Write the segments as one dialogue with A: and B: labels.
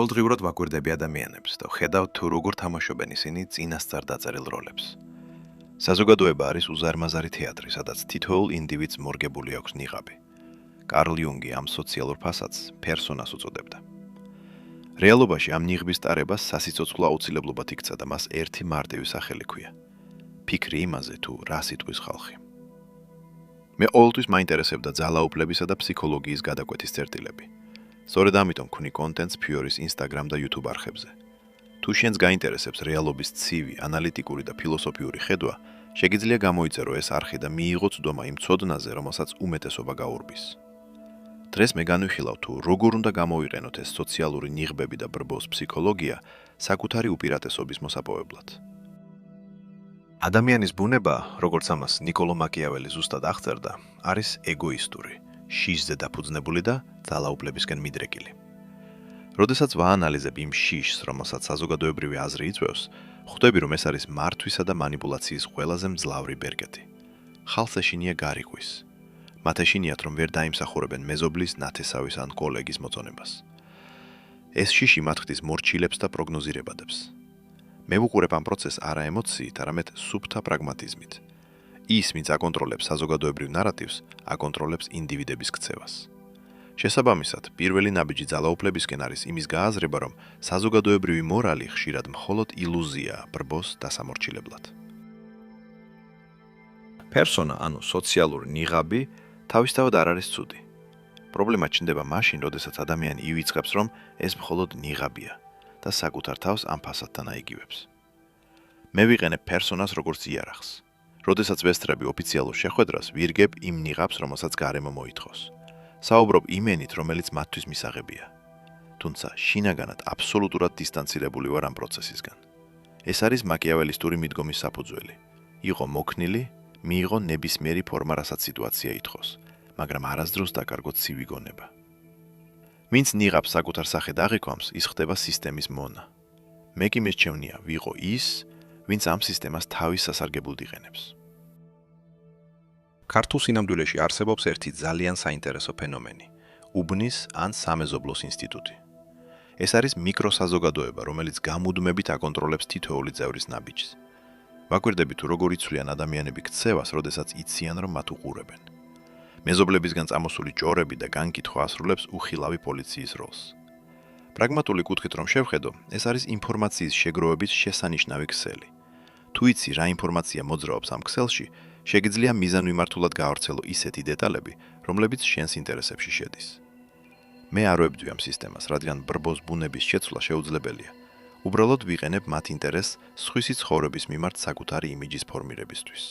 A: ყოველდღიურად ვაკვირდები ადამიანებს და ვხედავ თუ როგორ თამაშობენ ისინი წინასწარ დაწერილ როლებს. საზოგადოება არის უზარმაზარი თეატრი, სადაც თითოეულ ინდივიდს მორგებული აქვს ნიღაბი. კარლ იუნგი ამ სოციალურ ფასადს პერსონას უწოდებდა. რეალობაში ამ ნიღბის ტარებას სასიცოცხლო აუცილებლობად იქცა და მას ერთი მარტივი სახელი ჰქვია. ფიქრი იმაზე თუ რა სიტყვის ხალხი. მე ყოველთვის მაინტერესებდა ძალაუფლებისა და ფსიქოლოგიის გადაკვეთის წერტილები. სწორედ ამიტომ ვქვნი კონტენტს ფიორის Instagram და YouTube არხებზე. თუ შენს გაინტერესებს რეალობის ცივი, ანალიტიკური და ფილოსოფიური ხედვა, შეგიძლია გამოიწერო ეს არხი და მიიღო წვდომა იმ ცოდნაზე, რომელსაც უმეტესობა გაურბის. დღეს მე განვიხილავ თუ როგორ უნდა გამოვიყენოთ ეს სოციალური ნიღბები და ბრბოს ფსიქოლოგია საკუთარი უპირატესობის მოსაპოვებლად. ადამიანის ბუნება, როგორც ამას ნიკოლო მაკიაველი ზუსტად აღწერდა, არის ეგოისტური, შიშზე დაფუძნებული და ძალაუფლებისკენ მიდრეკილი. როდესაც ვაანალიზებ იმ შიშს, რომელსაც საზოგადოებრივი აზრი იწვევს, ხვდები, რომ ეს არის მართვისა და манипуляციის ყველაზე მძლავრი ბერკეტი. ხალხს ეშინია გარიყვის. მათ ეშინიათ, რომ ვერ დაიმსახურებენ მეზობლის, ნათესავის ან კოლეგის მოწონებას. ეს შიში მათ ხდის მორჩილებს და პროგნოზირებადებს. მე ვუყურებ ამ პროცესს არა ემოციით, არამედ სუფთა პრაგმატიზმით. ის, ვინც აკონტროლებს საზოგადოებრივ ნარატივს, აკონტროლებს ინდივიდების ქცევას. შესაბამისად, პირველი ნაბიჯი ძალაუფლებისკენ არის იმის გააზრება, რომ საზოგადოებრივი მორალი ხშირად მხოლოდ ილუზიაა ბრბოს დასამორჩილებლად. პერსონა, ანუ სოციალური ნიღაბი, თავისთავად არ არის ცუდი. პრობლემა ჩნდება მაშინ, როდესაც ადამიანი ივიწყებს, რომ ეს მხოლოდ ნიღაბია და საკუთარ თავს ამ ფასადთან აიგივებს. მე ვიყენებ პერსონას როგორც იარაღს. როდესაც ვესწრები ოფიციალურ შეხვედრას, ვირგებ იმ ნიღაბს, რომელსაც გარემო მოითხოვს. საუბრობ იმენით, რომელიც მათთვის მისაღებია. თუმცა შინაგანად აბსოლუტურად დისტანცირებული ვარ ამ პროცესისგან. ეს არის მაკიაველისტური მიდგომის საფუძველი. იყო მოქნილი, მიიღო ნებისმიერი ფორმა, რასაც სიტუაცია ითხოვს, მაგრამ არასდროს დაკარგოთ ცივი გონება. ვინც ნიღაბს საკუთარ სახედ აღიქვამს, ის ხდება სისტემის მონა. მე კი მირჩევნია ვიყო ის, ვინც ამ სისტემას თავის სასარგებლოდ იყენებს. ქართულ სინამდვილეში არსებობს ერთი ძალიან საინტერესო ფენომენი, უბნის ან სამეზობლოს ინსტიტუტი. ეს არის მიკროსაზოგადოება, რომელიც გამუდმებით აკონტროლებს თითოეული წევრის ნაბიჯს. ვაკვირდები თუ როგორ იცვლიან ადამიანები ქცევას, როდესაც იციან, რომ მათ უყურებენ. მეზობლებისგან წამოსული ჯორები და განკითხვა ასრულებს უხილავი პოლიციის როლს. პრაგმატული კუთხით რომ შევხედო, ეს არის ინფორმაციის შეგროვების შესანიშნავი ქსელი. თუ იცი რა ინფორმაცია მოძრაობს ამ ქსელში, შეგიძლია მიზანმიმართულად გაავრცელო ისეთი დეტალები, რომლებიც შენს ინტერესებში შედის. მე არ ვებძვი ამ სისტემას, რადგან ბრბოს ბუნების შეცვლა შეუძლებელია. უბრალოდ ვიყენებ მათ ინტერესს სხვისი ცხოვრების მიმართ საკუთარი იმიჯის ფორმირებისთვის.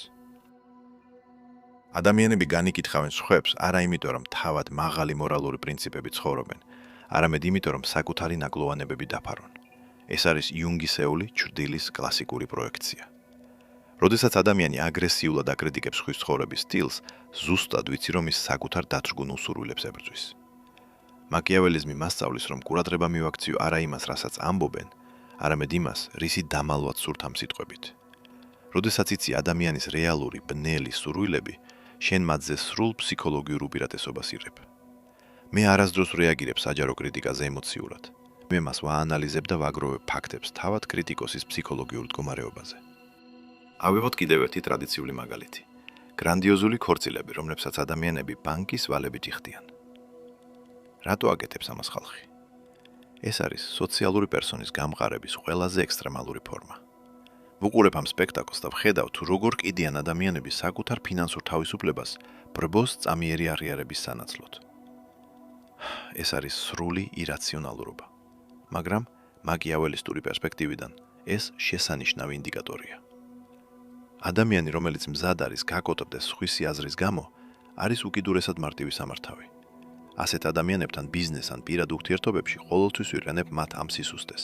A: ადამიანები განიკითხავენ სხვებს არა იმიტომ, რომ თავად მაღალი მორალური პრინციპები ცხოვრობენ, არამედ იმიტომ, რომ საკუთარი ნაკლოვანებები დაფარონ. ეს არის იუნგისეული ჩრდილის კლასიკური პროექცია. როდესაც ადამიანი აგრესიულად აკრიტიკებს სხვის ცხოვრების სტილს, ზუსტად ვიცი, რომ ის საკუთარ დათრგუნულ სურვილებს ებრძვის. მაკიაველიზმი მასწავლის, რომ ყურადღება მივაქციო არა იმას, რასაც ამბობენ, არამედ იმას, რისი დამალვაც სურთ ამ სიტყვებით. როდესაც იცი ადამიანის რეალური ბნელი სურვილები, შენ მათზე სრულ ფსიქოლოგიურ უპირატესობას იღებ. მე არასდროს რეაგირებ საჯარო კრიტიკაზე ემოციურად. მე მას ვაანალიზებ და ვაგროვებ ფაქტებს თავად კრიტიკოსის ფსიქოლოგიურ მდგომარეობაზე. ავიღოთ კიდევ ერთი ტრადიციული მაგალითი. გრანდიოზული ქორწილები, რომლებსაც ადამიანები ბანკის ვალებით იხდიან. რატო აკეთებს ამას ხალხი? ეს არის სოციალური პერსონის გამყარების ყველაზე ექსტრემალური ფორმა. ვუყურებ ამ სპექტაკლს და ვხედავ, თუ როგორ კიდიან ადამიანები საკუთარ ფინანსურ თავისუფლებას ბრბოს წამიერი აღიარების სანაცვლოდ. ეს არის სრული ირაციონალურობა. მაგრამ მაკიაველისტური პერსპექტივიდან ეს შესანიშნავი ინდიკატორია. ადამიანი, რომელიც მზად არის გაკოტრდეს სხვისი აზრის გამო, არის უკიდურესად მარტივი სამართავი. ასეთ ადამიანებთან ბიზნეს ან პირად ურთიერთობებში ყოველთვის ვიყენებ მათ ამ სისუსტეს.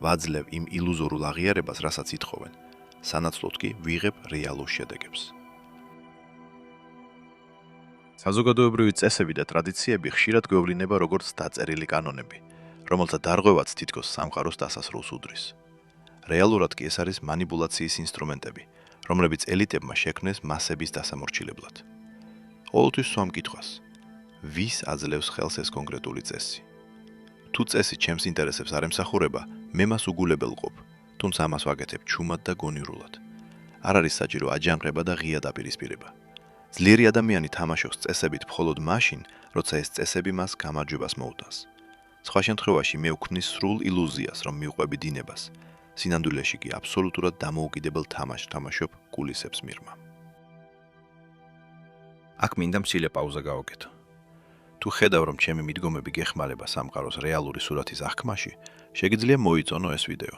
A: ვაძლევ იმ ილუზორულ აღიარებას, რასაც ითხოვენ, სანაცვლოდ კი ვიღებ რეალურ შედეგებს. საზოგადოებრივი წესები და ტრადიციები ხშირად გვევლინება როგორც დაწერილი კანონები, რომელთა დარღვევაც თითქოს სამყაროს დასასრულს უდრის. რეალურად კი ეს არის манипуляციის ინსტრუმენტები, რომლებიც ელიტებმა შექმნეს მასების დასამორჩილებლად. ყოველთვის სვამ კითხვას, ვის აძლევს ხელს ეს კონკრეტული წესი? თუ წესი ჩემს ინტერესებს არ ემსახურება, მე მას უგულებელყოფ, თუმცა ამას ვაკეთებ ჩუმად და გონივრულად. არ არის საჭირო აჯანყება და ღია დაპირისპირება. ძლიერი ადამიანი თამაშობს წესებით მხოლოდ მაშინ, როცა ეს წესები მას გამარჯვებას მოუტანს. სხვა შემთხვევაში მე ვქმნის სრულ ილუზიას, რომ მივყვები დინებას. სინამდვილეში კი აბსოლუტურად დამოუკიდებელ თამაშს თამაშობ კულისებს მიღმა. აქ მინდა მცირე პაუზა გავაკეთო. თუ ხედავ, რომ ჩემი მიდგომები გეხმარება სამყაროს რეალური სურათის აღქმაში, შეგიძლია მოიწონო ეს ვიდეო.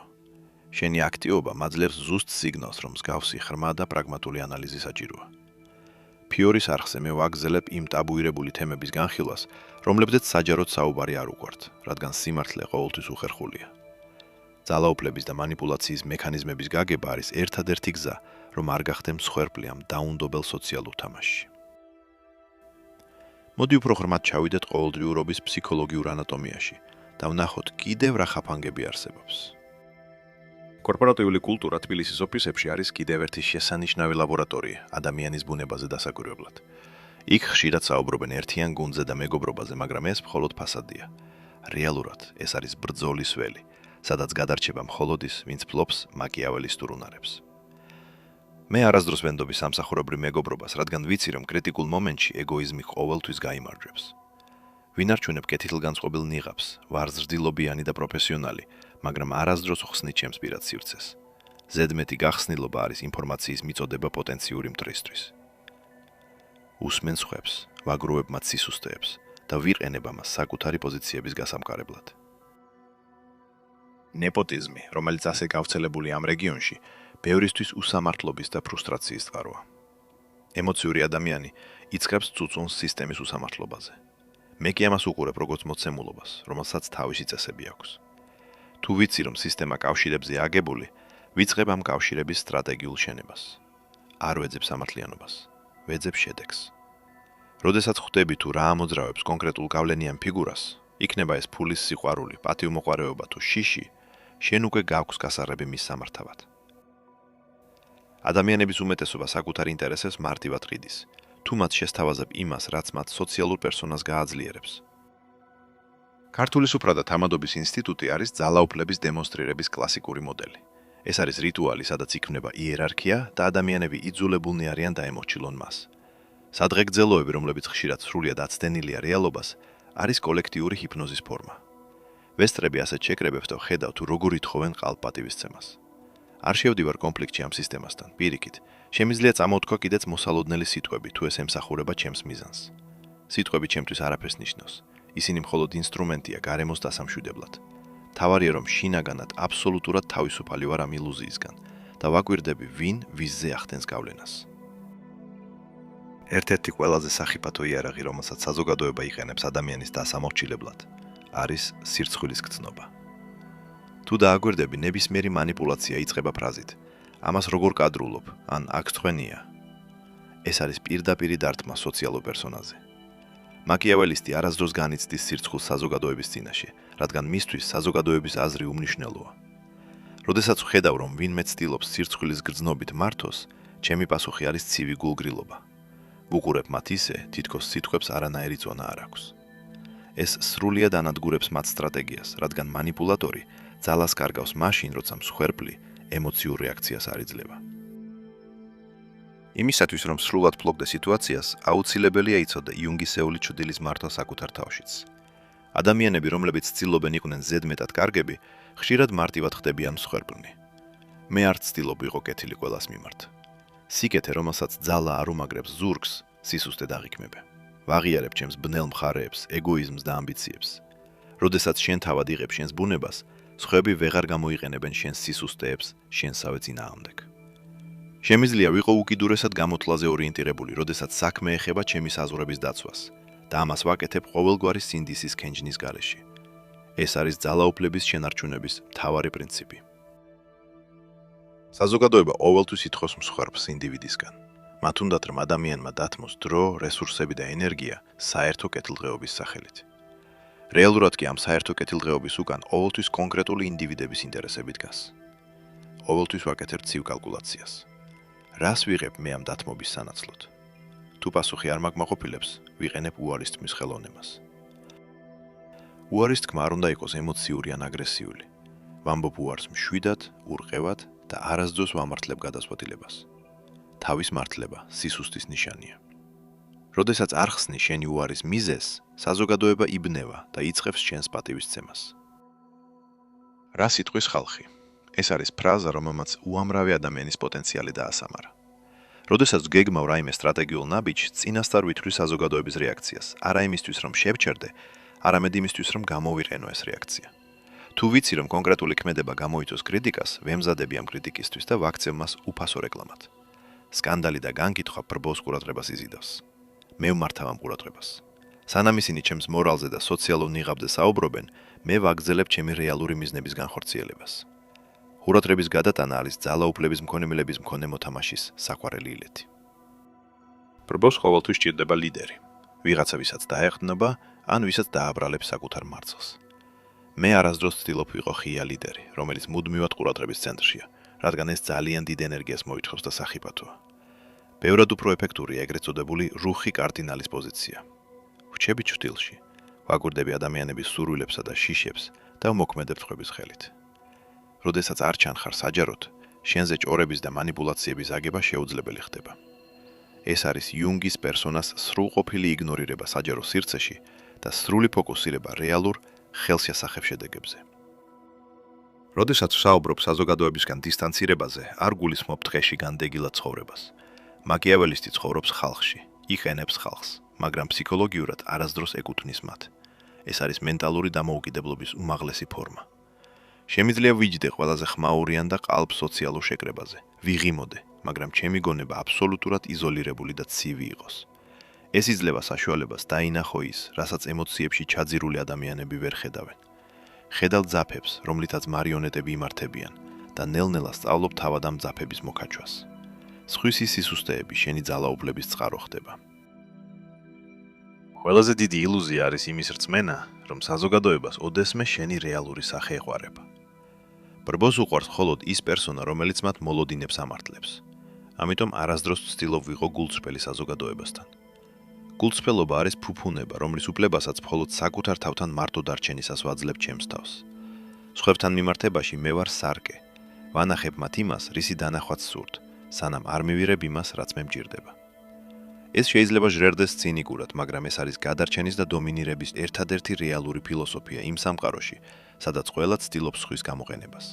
A: შენი აქტივობა მაძლევს ზუსტ სიგნალს, რომ მსგავსი ხრმა და პრაგმატული ანალიზი საჭიროა. ფიორის არხზე მე ვაგზელებ იმ ტაბუირებული თემების განხილვას, რომლებზეც საჯაროდ საუბარი არ უყვართ, რადგან სიმართლე ყოველთვის უხერხულია. ძალაუფლების და მანიპულაციის მექანიზმების გაგება არის ერთადერთი გზა, რომ არ გახდე მსხვერპლი ამ დაუნდობელ სოციალურ თამაშში. მოდი უფრო ღრმად ჩავიდეთ ყოველდღიურობის ფსიქოლოგიურ ანატომიაში და ვნახოთ კიდევ რა ხაფანგები არსებობს. კორპორატიული კულტურა თბილისის ოფისებში არის კიდევ ერთი შესანიშნავი ლაბორატორია ადამიანის ბუნებაზე დასაკვირვებლად. იქ ხშირად საუბრობენ ერთიან გუნდზე და მეგობრობაზე, მაგრამ ეს მხოლოდ ფასადია. რეალურად ეს არის ბრძოლის ველი, სადაც გადარჩება მხოლოდ ის, ვინც ფლობს მაკიაველისტურ უნარებს. მე არასდროს ვენდობი სამსახურებრივ მეგობრობას, რადგან ვიცი, რომ კრიტიკულ მომენტში ეგოიზმი ყოველთვის გაიმარჯვებს. ვინარჩუნებ კეთილგანწყობილ ნიღაბს, ვარ ზრდილობიანი და პროფესიონალი, მაგრამ არასდროს ვხსნით ჩემს პირად სივრცეს. ზედმეტი გახსნილობა არის ინფორმაციის მიწოდება პოტენციური მტრისთვის. უსმენ სხვებს, ვაგროვებ მათ სისუსტეებს და ვიყენებ ამას საკუთარი პოზიციების გასამყარებლად. ნეპოტიზმი, რომელიც ასე გავრცელებული ამ რეგიონში, ბევრისთვის უსამართლობის და ფრუსტრაციის წყაროა. ემოციური ადამიანი იწყებს წუწუნს სისტემის უსამართლობაზე. მე კი ამას უყურებ როგორც მოცემულობას, რომელსაც თავისი წესები აქვს. თუ ვიცი, რომ სისტემა კავშირებზე აგებული, ვიწყებ ამ კავშირების სტრატეგიულ შენებას. არ ვეძებ სამართლიანობას, ვეძებ შედეგს. როდესაც ხვდები თუ რა ამოძრავებს კონკრეტულ გავლენიან ფიგურას, იქნება ეს ფულის სიყვარული, პატივმოყვარეობა თუ შიში, შენ უკვე გაქვს გასაღები მის სამართავად. ადამიანების უმეტესობა საკუთარ ინტერესებს მარტივად ყიდის, თუ მათ შესთავაზებ იმას, რაც მათ სოციალურ პერსონას გააძლიერებს. ქართული სუფრა და თამადობის ინსტიტუტი არის ძალაუფლების დემონსტრირების კლასიკური მოდელი. ეს არის რიტუალი, სადაც იქმნება იერარქია და ადამიანები იძულებულნი არიან დაემორჩილონ მას. სადღეგრძელოები, რომლებიც ხშირად სრულიად აცდენილია რეალობას, არის კოლექტიური ჰიპნოზის ფორმა. ვესტრები ასეთ შეკრებებს და ხედავ თუ როგორ ითხოვენ ყალბ-პატივისცემას. არ შევდივარ კონფლიქტში ამ სისტემასთან, პირიქით, შემიძლია წამოვთქვა კიდეც მოსალოდნელი სიტყვები, თუ ეს ემსახურება ჩემს მიზანს. სიტყვები ჩემთვის არაფერს ნიშნავს. ისინი მხოლოდ ინსტრუმენტია გარემოს დასამშვიდებლად. თავარია, რომ შინაგანად აბსოლუტურად თავისუფალი ვარ ამ ილუზიისგან და ვაკვირდები, ვინ ვისზე ახდენს გავლენას. ერთ-ერთი ყველაზე სახიფათო იარაღი, რომელსაც საზოგადოება იყენებს ადამიანის დასამორჩილებლად, არის სირცხვილის გრძნობა. თუ დააგვირდები, ნებისმიერი მანიპულაცია იწყება ფრაზით: ამას როგორ კადრულობ, ან აქ თქვენია. ეს არის პირდაპირი დარტყმა სოციალურ პერსონაზე. მაკიაველისტი არასდროს განიცდის სირცხვილს საზოგადოების წინაშე, რადგან მისთვის საზოგადოების აზრი უმნიშვნელოა. როდესაც ვხედავ, რომ ვინმე ცდილობს სირცხვილის გრძნობით მართოს, ჩემი პასუხი არის ცივი გულგრილობა. ვუყურებ მათ ისე, თითქოს სიტყვებს არანაირი წონა არ აქვს. ეს სრულიად ანადგურებს მათ სტრატეგიას, რადგან მანიპულატორი ძალას კარგავს მაშინ, როცა მსხვერპლი ემოციურ რეაქციას არ იძლევა. იმისათვის, რომ სრულად ფლობდე სიტუაციას, აუცილებელია იცოდე იუნგისეული ჩრდილის მართვა საკუთარ თავშიც. ადამიანები, რომლებიც ცდილობენ იყვნენ ზედმეტად კარგები, ხშირად მარტივად ხდებიან მსხვერპლნი. მე არ ცდილობ ვიყო კეთილი ყველას მიმართ. სიკეთე, რომელსაც ძალა არ უმაგრებს ზურგს, სისუსტე დაღიქმებე. ვაღიარებ ჩემს ბნელ მხარეებს, ეგოიზმს და ამბიციებს. როდესაც შენ თავად იღებ შენს ბუნებას, სხვები ვეღარ გამოიყენებენ შენს სისუსტეებს შენსავე წინააღმდეგ. შემიძლია ვიყო უკიდურესად გამოთვლაზე ორიენტირებული, როდესაც საქმე ეხება ჩემი საზღვრების დაცვას და ამას ვაკეთებ ყოველგვარი სინდისის ქენჯნის გარეშე. ეს არის ძალაუფლების შენარჩუნების მთავარი პრინციპი. საზოგადოება ყოველთვის ითხოვს მსხვერპლს ინდივიდისგან. მათ უნდათ, რომ ადამიანმა დათმოს დრო, რესურსები და ენერგია საერთო კეთილდღეობის სახელით. რეალურად კი ამ საერთო კეთილდღეობის უკან ყოველთვის კონკრეტული ინდივიდების ინტერესები დგას. ყოველთვის ვაკეთებ ცივ კალკულაციას. რას ვიღებ მე ამ დათმობის სანაცვლოდ? თუ პასუხი არ მაგმაყოფილებს, ვიყენებ უარის თმის ხელოვნებას. უარის თქმა არ უნდა იყოს ემოციური ან აგრესიული. ვამბობ უარს მშვიდად, ურყევად და არასდროს ვამართლებ გადაწყვეტილებას. თავის მართლება სისუსტის ნიშანია. როდესაც არ ხსნი შენი უარის მიზეზს, საზოგადოება იბნევა და იწყებს შენს პატივისცემას. რა სიტყვის ხალხი? ეს არის ფრაზა, რომელმაც უამრავი ადამიანის პოტენციალი დაასამარა. როდესაც გეგმავ რაიმე სტრატეგიულ ნაბიჯს, წინასწარ ვითვლი საზოგადოების რეაქციას, არა იმისთვის, რომ შევჩერდე, არამედ იმისთვის, რომ გამოვიყენო ეს რეაქცია. თუ ვიცი, რომ კონკრეტული ქმედება გამოიწვევს კრიტიკას, ვემზადები ამ კრიტიკისთვის და ვაქცევ მას უფასო რეკლამად. სკანდალი და განკითხვა ბრბოს ყურადღებას იზიდავს. მე ვმართავ ამ ყურადღებას. სანამ ისინი ჩემს მორალზე და სოციალურ ნიღაბზე საუბრობენ, მე ვაგრძელებ ჩემი რეალური მიზნების განხორციელებას. ყურადღების გადატანა არის ძალაუფლების მქონემელების მქონე მოთამაშის საყვარელი ილეთი. ბრბოს ყოველთვის სჭირდება ლიდერი, ვიღაცა ვისაც დაეხტნობა, ან ვისაც დააბრალებს საკუთარ მარცხს. მე არასდროს ვცდილობ ვიყო ღია ლიდერი, რომელიც მუდმივად ყურადღების ცენტრშია, რადგან ეს ძალიან დიდ ენერგიას მოითხოვს და სახიფათოა. ბევრად უფრო ეფექტურია ეგრეთ წოდებული რუხი კარდინალის პოზიცია. ვჩები ჩრდილში, ვაკვირდები ადამიანების სურვილებსა და შიშებს და ვმოქმედებ ხვების ხელით. როდესაც არ ჩანხარ საჯაროდ, შენზე ჭორების და მანიპულაციების აგება შეუძლებელი ხდება. ეს არის იუნგის პერსონას სრულყოფილი იგნორირება საჯარო სივრცეში და სრული ფოკუსირება რეალურ ხელსიასახებ შედეგებზე. როდესაც ვსაუბრობ საზოგადოებისგან დისტანცირებაზე, არ გულისხმობ დღეში განდეგილად ცხოვრებას. მაკიაველისტი ცხოვრობს ხალხში, იყენებს ხალხს, მაგრამ ფსიქოლოგიურად არასდროს ეკუთვნის მათ. ეს არის მენტალური დამოუკიდებლობის უმაღლესი ფორმა. შემიძლია ვიჯდე ყველაზე ხმაურიან და ყალბ სოციალურ შეკრებაზე, ვიღიმოდე, მაგრამ ჩემი გონება აბსოლუტურად იზოლირებული და ცივი იყოს. ეს იძლევა საშუალებას დაინახო ის, რასაც ემოციებში ჩაძირული ადამიანები ვერ ხედავენ. ხედავ ძაფებს, რომლითაც მარიონეტები იმართებიან და ნელ-ნელა სწავლობ თავად ამ ძაფების მოკაჩვას. სხვისი სისუსტეები შენი ძალაუფლების წყარო ხდება. ყველაზე დიდი ილუზია არის იმის რწმენა, რომ საზოგადოებას ოდესმე შენი რეალური სახე ეყვარება. ბრბოს უყვარს მხოლოდ ის პერსონა, რომელიც მათ მოლოდინებს ამართლებს. ამიტომ არასდროს ვცდილობ ვიყო გულწრფელი საზოგადოებასთან. გულწრფელობა არის ფუფუნება, რომლის უფლებასაც მხოლოდ საკუთარ თავთან მარტო დარჩენისას ვაძლევ ჩემს თავს. სხვებთან მიმართებაში მე ვარ სარკე. ვანახებ მათ იმას, რისი დანახვაც სურთ, სანამ არ მივიღებ იმას, რაც მე მჭირდება. ეს შეიძლება ჟღერდეს ცინიკურად, მაგრამ ეს არის გადარჩენის და დომინირების ერთადერთი რეალური ფილოსოფია იმ სამყაროში, სადაც ყველა ცდილობს სხვის გამოყენებას.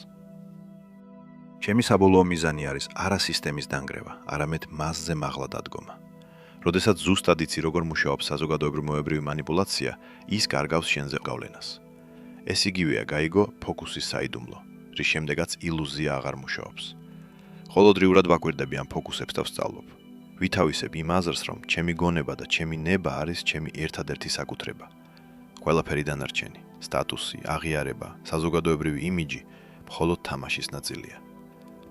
A: ჩემი საბოლოო მიზანი არის არა სისტემის დანგრევა, არამედ მასზე მაღლა დადგომა. როდესაც ზუსტად იცი, როგორ მუშაობს საზოგადოებრივ-მოებრივი მანიპულაცია, ის კარგავს შენზე გავლენას. ეს იგივეა გაიგო ფოკუსის საიდუმლო, რის შემდეგაც ილუზია აღარ მუშაობს. ყოველდღიურად ვაკვირდები ამ ფოკუსებს და ვსწავლობ. ვითავისებ იმ აზრს, რომ ჩემი გონება და ჩემი ნება არის ჩემი ერთადერთი საკუთრება. ყველაფერი დანარჩენი, სტატუსი, აღიარება, საზოგადოებრივი იმიჯი მხოლოდ თამაშის ნაწილია.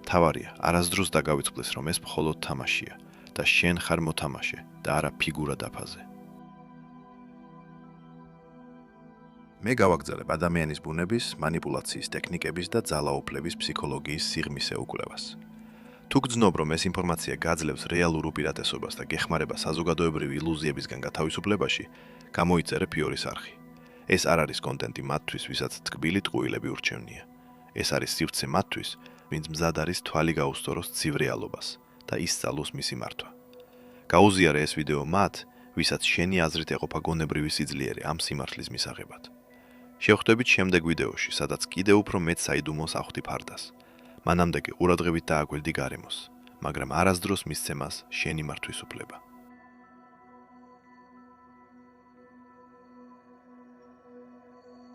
A: მთავარია, არასდროს დაგავიწყდეს, რომ ეს მხოლოდ თამაშია და შენ ხარ მოთამაშე და არა ფიგურა დაფაზე. მე გავაგზავნებ ადამიანის ბუნების, მანიპულაციის ტექნიკების და ძალაუფლების ფსიქოლოგიის სიღრმისე უკვლევას. თუ გძნობ, რომ ეს ინფორმაცია გაძლევს რეალურ უპირატესობას და გეხმარება საზოგადოებრივი ილუზიებისგან გათავისუფლებაში, გამოიწერე ფიორის არხი. ეს არ არის კონტენტი მათთვის, ვისაც თკბილი ტყუილები ურჩევნია. ეს არის სივრცე მათთვის, ვინც მზად არის თვალი გაუსწოროს ცივ რეალობას და ისწავლოს მისი მართვა. გაუზიარე ეს ვიდეო მათ, ვისაც შენი აზრით ეყოფა გონებრივი სიძლიერე ამ სიმართლის მისაღებად. შევხვდებით შემდეგ ვიდეოში, სადაც კიდევ უფრო მეტ საიდუმლოს ახვდი ფარდას. მანამდე კი ყურადღებით დააკვირდი გარემოს, მაგრამ არასდროს მისცემას შენი მართვის უფლება.